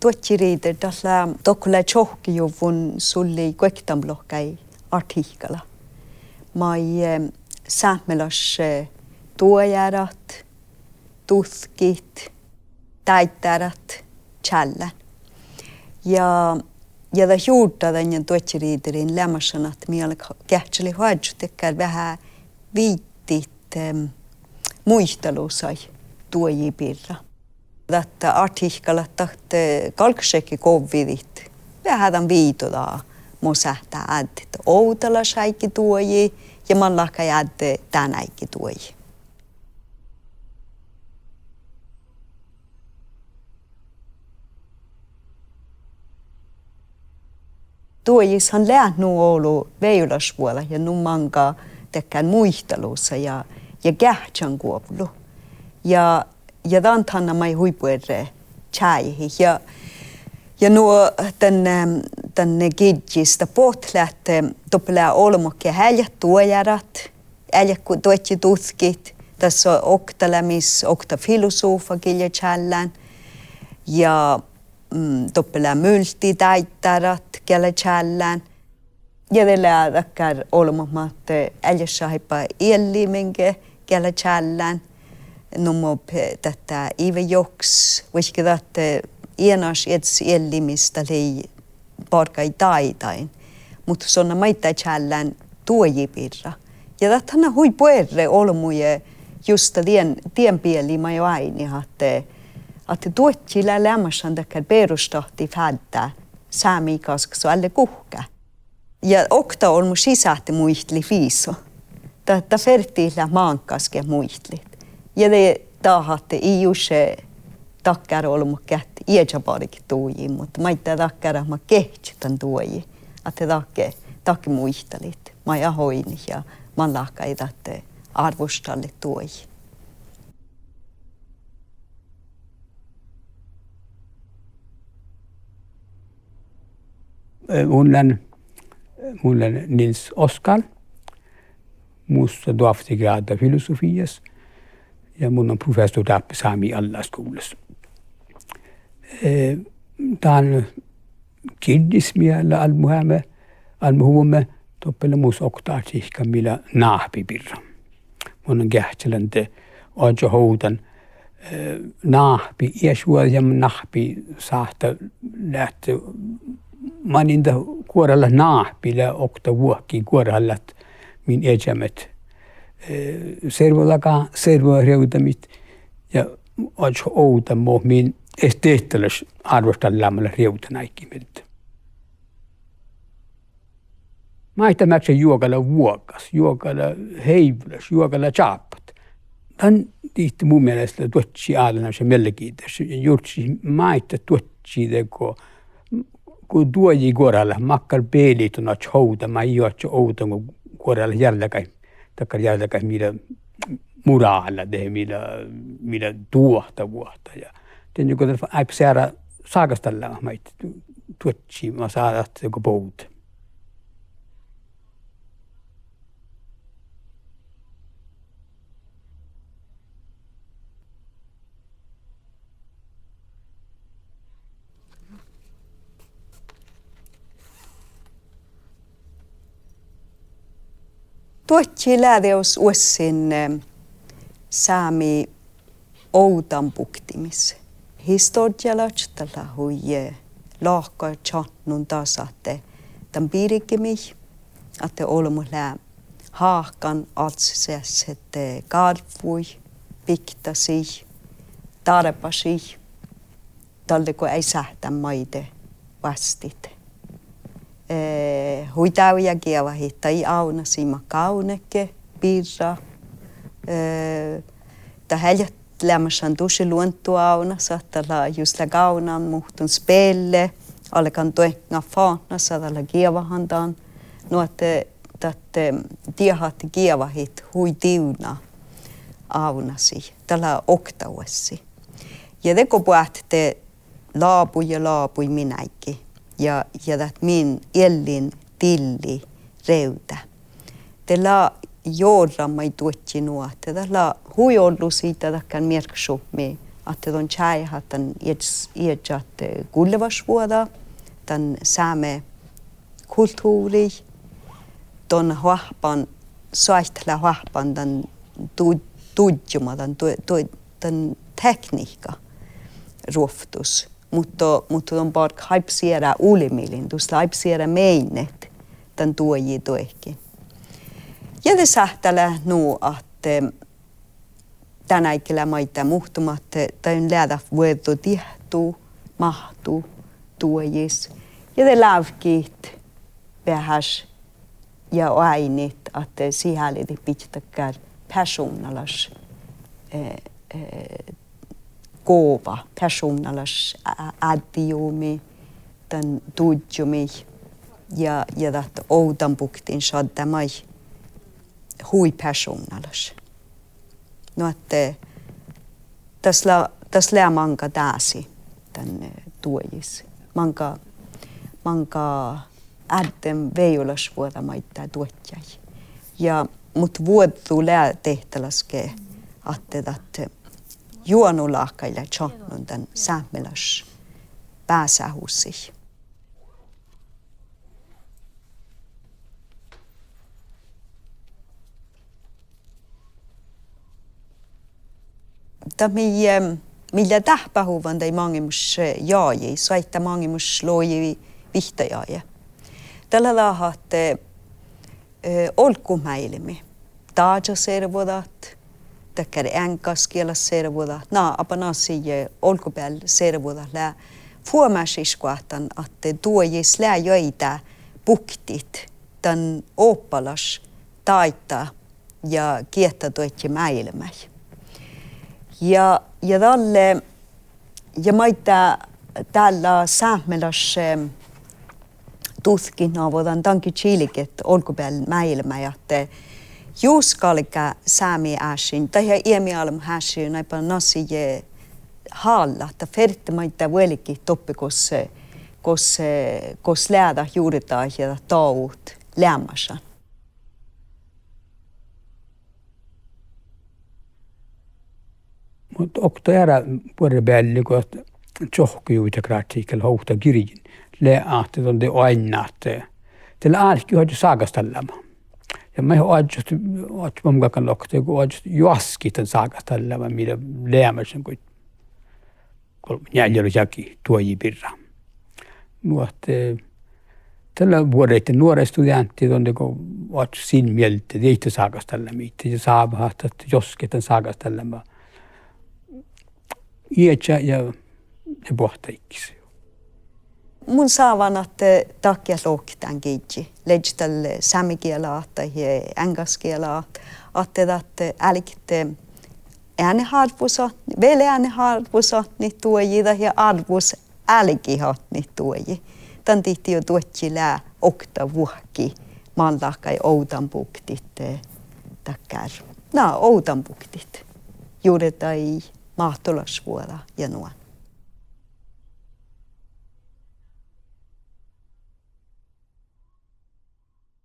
Tuotsiriider tällä tokkolla tjohkijuvun sulli kuektamlohkai artikkala. Mai saammelas tuojarat, tutkit, täittärat, tjällen. Ja det gjorde den tuotsiriiderin lämmäsen att mi oli kähtseli hoidjutekkär vähän viittit muistelusai tuojipirra. Tätä artikkala tahti kalksekin kovvidit. Vähän viitoda musähtää ädit. Outala saikki tuoji ja mallaka jädde tänäikki tuoji. Tuojishan lähnu olu veilasvuola ja nu manka tekään muistelussa ja kähtsän kuovlu. Ja dantanna mai huipuerre tjäihi. Ja nuo tänne gidjistä pohtläätte toppelää olmokke häljät tuojarat, häljät tuotsi tutkit. Tässä on okta filosofa kilja tjällään. Ja toppelää mylti täittärat kelle tjällään. Ja det läädäkkär olmomatte häljät saipa elliminge kelle tjällään. Nummo tätä Ive Joks, vaikka tätä enas ets ellimistä lei parkai taitain, mutta sonna maita tjällään tuojipirra. Ja tätä hui puerre olmuje just tien pieli mai aini, että tuotsilla lämmäsän täkkär perustahti fäddä saamikaskas alle kuhka. Ja okta olmu sisähti muistli fiiso. Tätä fertiillä maankaske muistlit. Ja det tahatte i jusse takkar olmukket iäjabarikin tuoji, mutta maita takkara ma kehtän tuoji, että takke muistelit, ma jahoini ja man lahkai tätte arvostalle tuoji. Mulla Nils Oskar, musta doaftigrada filosofias. Ja mun on professor Tappi Saami Alla-skoulassa. Tämän kiddismiellä almuhuumme toppele muus oktaatihka millä naahpipirra. Mun on kähtselänte ojo houtan naahpi iäsuojam naahpi saahta lähtö maninta kuorella naahpilla okta vuokkiin kuorella min ejamet. Servoreudamit ja ojo outamo min esteetteles arvostallaamalla reutanaikkimeltä. Maihtamäksä juokalla vuokas, juokalla heivulas, juokalla chaappat. Tän tihti mun mielestä tuotsi aalana se melkekiitos. Jutsi maihta tuotsi teko, kun tuoji kuoralla makkar peelituna choutama, juotsi outon kuoralla jälläkäin. Takkar jälläkäin millä muraalla tehdä, millä tuohta vuotta. Ja ten joku tällä äipsäära saakastalla maita tuotsi, mä saadat joku pouta. Tuotsi lähteus uussin saami outan puktimis. Historiallat tällä hui lahka tjannun tasatte tämän piirikkimi, että olmulla haahkan atses, että karvui, piktasi, tarpasi, tälle kun ei sähtä maide vastit. Huitauja kieva hittai auna sima kaunekke, pirra. Tähän lämmäsän tuosi luontua auna, saattaa just la kaunan muhtun spelle, alekan tuenga faana, saattaa kievahantaan. No, että tiehatti kievahit hui tiuna aunasi, tällä oktauessi. Ja teko puhtte laapui minäkin. Ja min ellin tilli reuta. Tällä jorra mai tuotsi nuote. Tällä hui ollu siitä takkan merksummi että on tjäihä tämän iätsät kullevasvuoda, tämän saamme kulttuuri, ton huahpan, soihtla huahpan tämän tudjuma, tämän tekniikka ruoftus. Mutta on bara haipsiera ulimilin, tuossa haipsiera meinet tämän tuoji toikin. Ja det sähtälä nu että tänä ikellä maita muhtumat, tämän lähdä vuoto tihtuu, mahtuu, tuojis. Ja det lävkiit vähäs ja ainit, että sisälliti pitääkään persoonallas kova, persoonallas addiumi, tämän tudjumi ja että oudanpuktin saddamai hui persoonallas. No että tässä lää manka täsi tämän tuojis. Manka ädden veijolasvuoda maittaa tuotjai. Ja mut vuodu lää tehtäläske, että juonulahkailla tjonnun tämän säämeläs pääsähussi. Millä tähpähuvan tai mangimus jaaji, saitta mangimus loji vihtajaaja. Tällä lahat olkumäilimi. Taaja servodat, takkar enkaskiela servodat, apanasi olkupääl servodat lää fuomäsiskuahtan, että tuojis lää joita puktit, tän oppalas taita ja kiettatoitje mäilemäi. Ja tälle ja maita tällä säämeläs tutkinavodan tanki chiliket olkupääl mäilmä ja te juuskalka säämi äsin tai iemialm häsin näipä nasi halla ta ferte maita velki toppikos kos läädä juurita ja taut lämmässä. Mutta okto ära puolella päälle, kun tjohkujuita kraatsikella houhta kirjin. Leahti on de aina, että tällä ainakin hoidu saakastallama. Ja mä ajattelin, että mä mukaan lokte, kun ajattelin juoski tämän saakastallama, mitä leämäsen, kun jäljellä jaki tuoji pirra. Nuotte tällä vuodella nuori studentti on kun ajattelin siinä mieltä, että ei te saakastallama, ja saavaa, että joski tämän saakastallama. Iätsä ja pohtaikisi. Mun saavan, että takia lohkitaan kiitsi. Lehdistöl samikielaa tai engaskielaa. Että älkitte ääneharvusat, vielä ääneharvusat niin tuojita ja arvus älkihat niin tuoji. Tän tihti jo tuotsilää okta vuokki mallahkai oudanpuktit takkar. Oudanpuktit. Juuri tai mahtolasvuoda ja nuon.